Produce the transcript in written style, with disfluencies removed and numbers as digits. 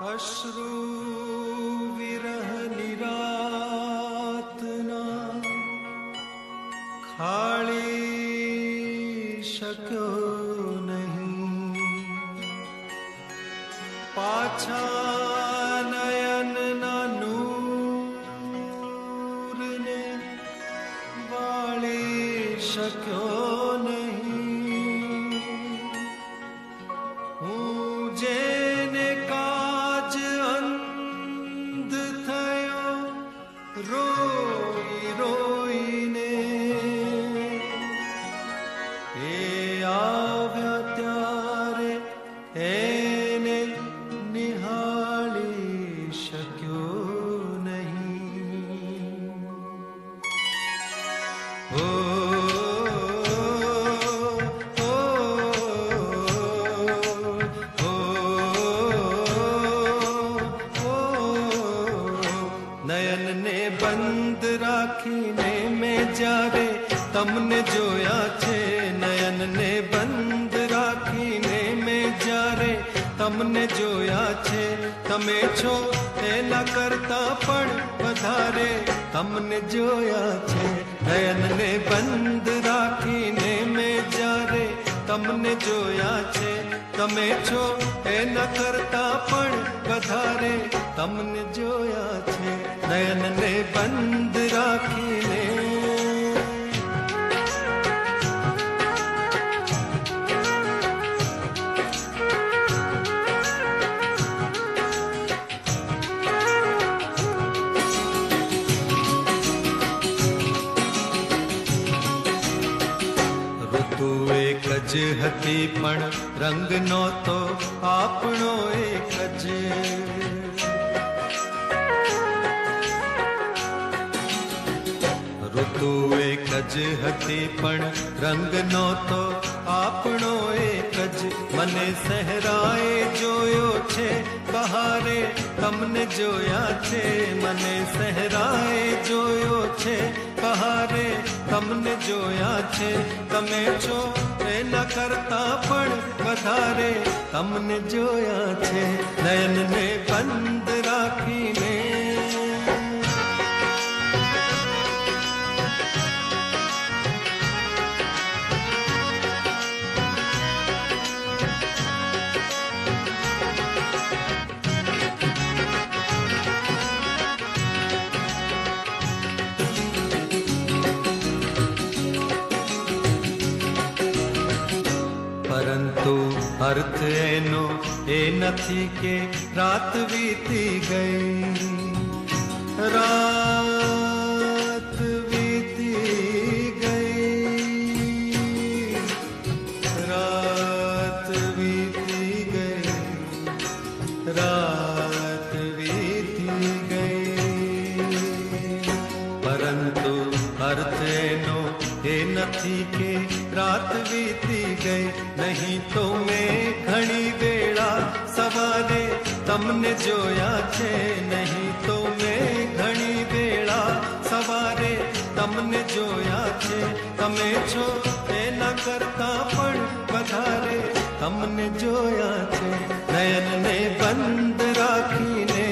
અશ્રુ વિરહ નિરાતના ખાળી શક્યો નહીં, પાછા નયનના નૂરને વાળી શક્યો નહીં. હું જેને કાજ અંધ થયો રોઈ રોઈને, એ આવ્યા ત્યારે એને નિહાળી શક્યો નહીં. ઓ નયનને બંધ રાખીને મેં જ્યારે તમને જોયા છે, નયનને બંધ રાખીને મેં જ્યારે તમને જોયા છે, તમે છો એના કરતા પણ વધારે તમને જોયા છે. નયનને બંધ રાખીને મેં જ્યારે તમને જોયા છે, તમે છો એના કરતા પણ વધારે તમને જોયા છે. નયનને બંધ રાખીને ઋતુ એક જ હતી પણ રંગ નહોતો આપણો એક જ. ઋતુ એક જ હતી પણ રંગ નહોતો આપણો એક જ. મને સહેરાએ જોયો છે બહારે તમને જોયા છે, મને સહેરાએ જોયો છે બહારે તમને જોયા છે, તમે છો એના કરતા પણ વધારે તમને જોયા છે. નયનને બંધ રાખીને પરંતુ અર્થ એનો એ નથી કે રાત વીતી ગઈ, રાત વીતી ગઈ, રાત વીતી ગઈ, રાત વીતી ગઈ. પરંતુ અર્થ એનો એ નથી કે રાત વીતી ગઈ. નહીં તો મેં ઘણી વેળા સવારે તમને જોયા છે, નહીં તો મેં ઘણી વેળા સવારે તમને જોયા છે, તમે છો એના કરતા પણ વધારે તમને જોયા છે. નયનને બંધ રાખીને